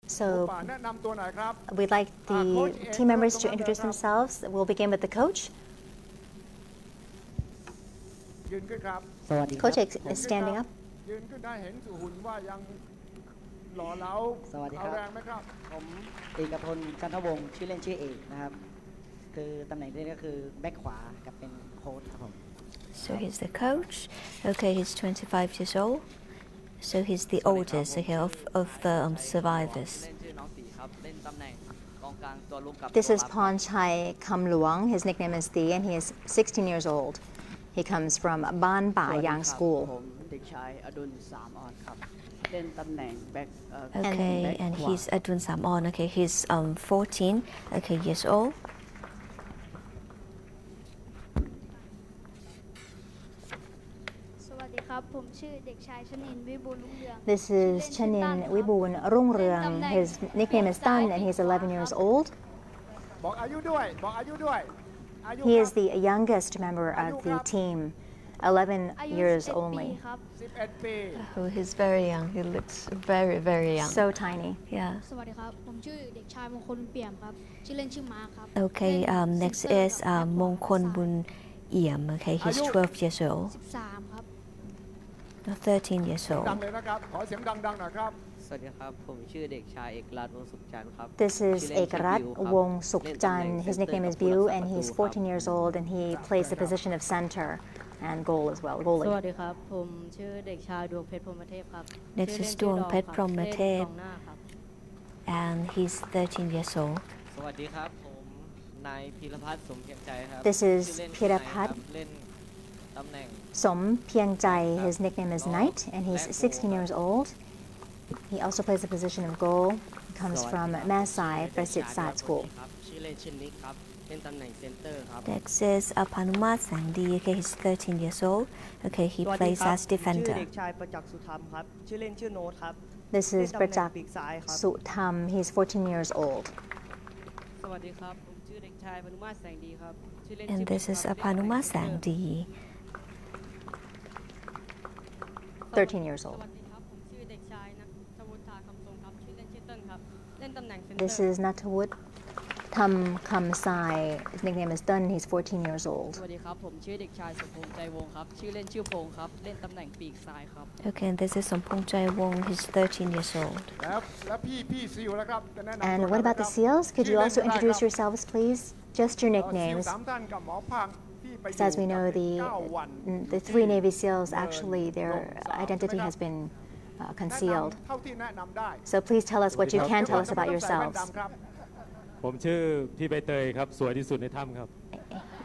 So we'd like the team members to introduce themselves. We'll begin with the coach. Coach is standing up. สวัสดีครับผมเอกพลจันทวงศ์ชื่อเล่นชื่อเอกนะครับคือตำแหน่งที่ก็คือแบ็คขวากับเป็นโค้ชครับผม So he's the coach. Okay, he's 25 years old. So he's the oldest, okay, of the survivors. This is Ponchai Kamluang. His nickname is Thi, and he is 16 years old. He comes from Ban Ba Yang School. Okay, and he's Adun Samon. Okay, he's 14 years old. This is Chanin Wibun Rungryang. His nickname is Tan, and he's 11 years old. He is the youngest member of the team, 11 years only. Oh, he's very young. He looks very, very young. So tiny. Yeah. Okay, next is Mongkon Bun Iem. Okay, he's 12 years old. 13 years old. This is Ekrat Wong Sukjan. His nickname is Biu, and he's 14 years old, and he plays the position of center and goal as well, goalie. Next is Duong Pet Promatep, and he's 13 years old. This is Pirapat Som Piang Jai. His nickname is Knight, and he's 16 years old. He also plays the position of goal. He comes from Masai Prasit Sat School. Next is Panumat Sangdi. Okay, he's 13 years old. Okay, he plays as defender. This is Prachak Sutham. He's 14 years old. And this is Panumat Sangdi. 13 years old. This is Natawut Tham Kam Sai. His nickname is Dun. He's 14 years old. Okay, and this is Sompong Chai Wong. He's 13 years old. And what about the SEALs? Could you also introduce yourselves, please? Just your nicknames. Because as we know, the 3 Navy SEALs, actually, their identity has been concealed. So please tell us what you can tell us about yourselves.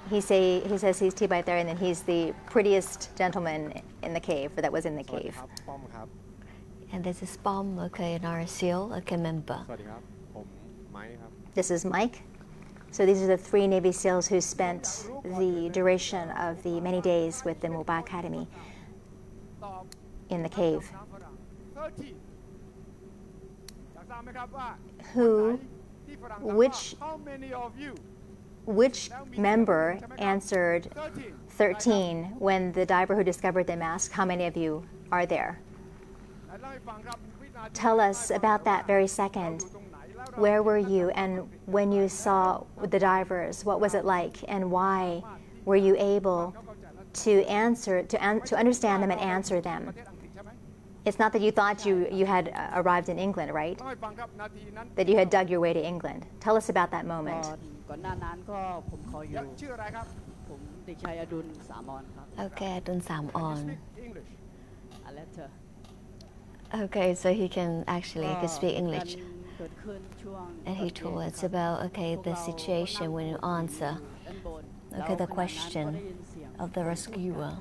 He says he's T. Bai Ther, and then he's the prettiest gentleman in the cave, or that was in the cave. And this is Bom, okay, an RSEAL, okay, member. This is Mike. So these are the 3 Navy SEALs who spent the duration of the many days with the Muba Academy in the cave. Which member answered 13 when the diver who discovered them asked, how many of you are there? Tell us about that very second. Where were you, and when you saw the divers, what was it like, and why were you able to understand them and answer them? It's not that you thought you had arrived in England, right? That you had dug your way to England. Tell us about that moment. Okay, Adun Samon. Okay, so he can speak English. And he told us about, okay, the situation when you answer, okay, the question of the rescuer.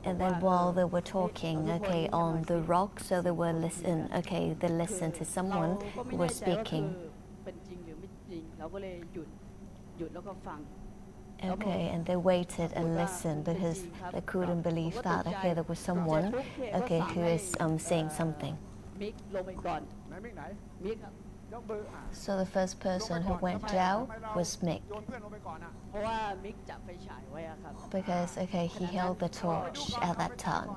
And then while they were talking, okay, on the rock, so they were they listened to someone who was speaking. Okay, and they waited and listened because they couldn't believe that, okay, there was someone, okay, who is saying something. So the first person who went down was Mick. Because, okay, he held the torch at that time.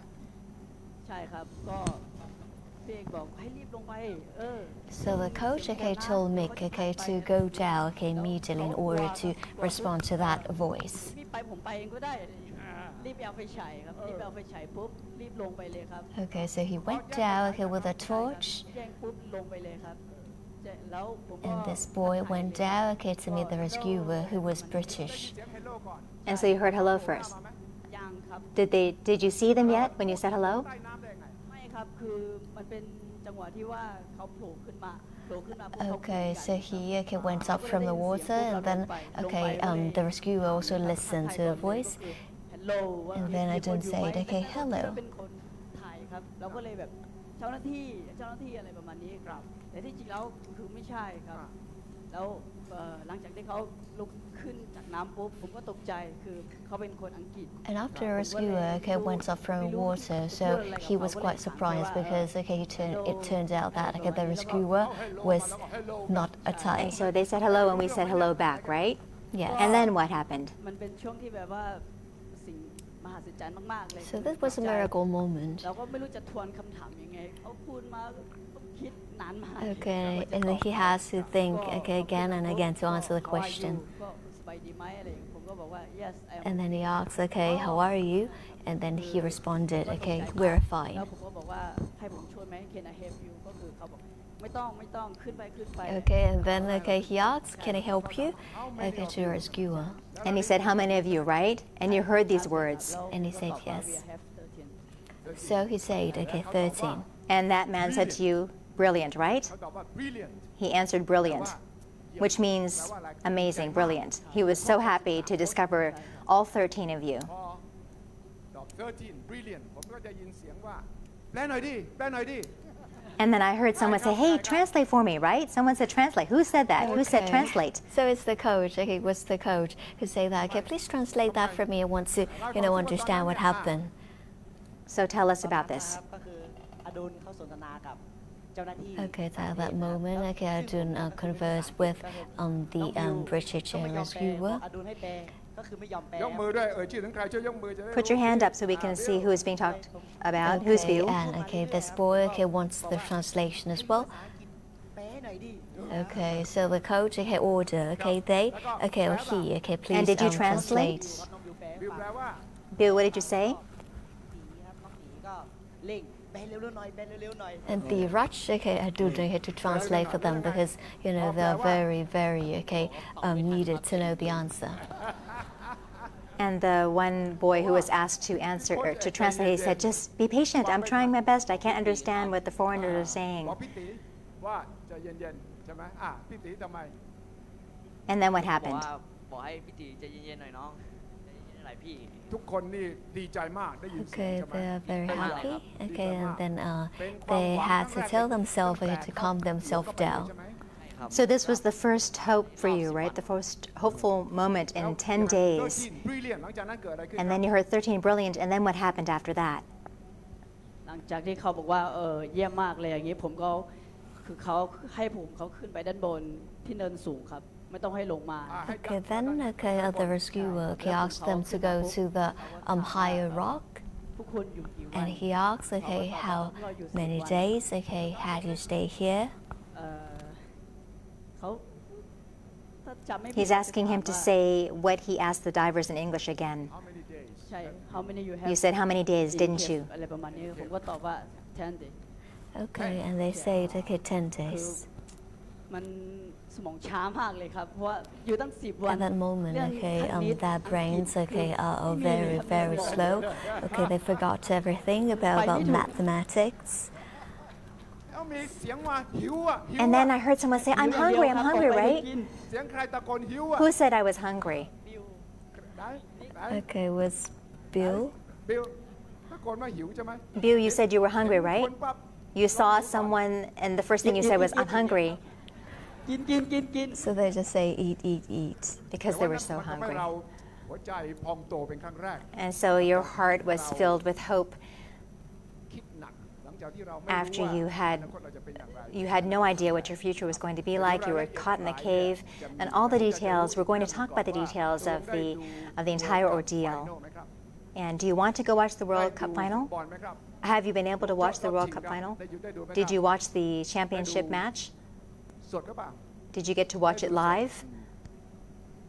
So the coach, okay, told Mick, okay, to go down, okay, immediately in order to respond to that voice. Okay, so he went down, okay, with a torch. And this boy went down, okay, to meet the rescuer, who was British. And so you heard hello first. Did you see them yet when you said hello? Okay, so he okay, went up from the water, and then okay, the rescuer also listened to the voice, and then I didn't say it. Okay, hello. And after the rescuer okay, went up from water, so he was quite surprised because okay, it turned out that okay, the rescuer was not a Thai. And so they said hello and we said hello back, right? Yes. And then what happened? So this was a miracle moment. Okay, and then he has to think okay, again and again to answer the question. And then he asks, okay, how are you? And then he responded, okay, we're fine. Okay, and then okay, he asks, can I help you? Okay, to the rescuer. And he said, how many of you, right? And you heard these words. And he said yes. So he said, okay, 13. And that man said to you, brilliant, right? He answered brilliant, which means amazing, brilliant. He was so happy to discover all 13 of you. And then I heard someone say, hey, translate for me, right? Someone said translate. Who said that? Okay. Who said translate? So it's the coach. Okay, it was the coach who said that. Okay, please translate that for me. I want to, understand what happened. So tell us about this. Okay, so at that moment, okay, Adun conversed with the British rescuer. Put your hand up so we can see who is being talked about, okay, whose view. And okay, this boy okay wants the translation as well. Okay, so the coach okay order okay they okay or he okay please. And did you translate? Bill, what did you say? And the rush okay I do okay to translate for them because they're very okay needed to know the answer. And the one boy who was asked to answer or to translate, he said, just be patient, I'm trying my best, I can't understand what the foreigners are saying. And then what happened? Okay, they are very happy, okay, and then they had to tell themselves to calm themselves down. So this was the first hope for you, right? The first hopeful moment in 10 days. And then you heard 13 brilliant, and then what happened after that? Okay, then okay, the rescuer asked them to go to the higher rock. And he asked, okay, how many days okay had you stayed here? He's asking him to say what he asked the divers in English again. You said how many days, didn't you? Okay, and they said, okay, 10 days. At that moment, okay, their brains, okay, are very slow. Okay, they forgot everything about mathematics. And then I heard someone say, I'm hungry, right? Who said I was hungry? Okay, it was Bill. Bill, you said you were hungry, right? You saw someone and the first thing you said was, I'm hungry. So they just say, eat. Because they were so hungry. And so your heart was filled with hope after you had no idea what your future was going to be like. You were caught in the cave, and all the details. We're going to talk about the details of the entire ordeal. And do you want to go watch the World Cup final? Have you been able to watch the World Cup final? Did you watch the championship match? สดหรือเปล่า Did you get to watch it live?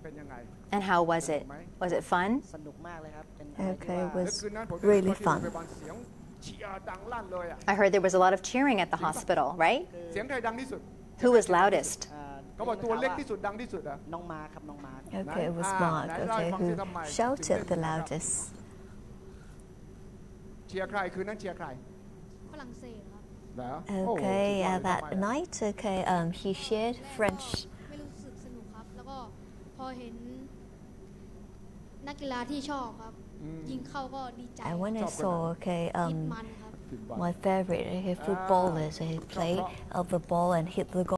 เป็นยังไง And how was it? Was it fun? สนุกมากเลยครับเป็น Okay, it และ was คืนนั้นผม really fun. ไปบ้านเสียงเชียร์ดังลั่นเลยอ่ะ I heard there was a lot of cheering at the hospital, right? เสียงใครดังที่สุด Who was loudest? เขาบอกตัวเล็กที่สุดดังที่สุดอ่ะ น้องมาครับน้องมา Okay, it was Ah, Mark. nice. Okay, who shouted the loudest? เชียร์ใครคืนนั้นเชียร์ใคร ฝรั่งเศสครับ แล้ว Okay, that night. Okay, he shared French. ไม่รู้สึกสนุกครับ แล้วก็พอเห็นนักกีฬาที่ชอบครับ ยิงเข้าก็ดีใจ And when I saw, okay, คิดมันครับ my favorite footballers, he played of the ball and hit the goal.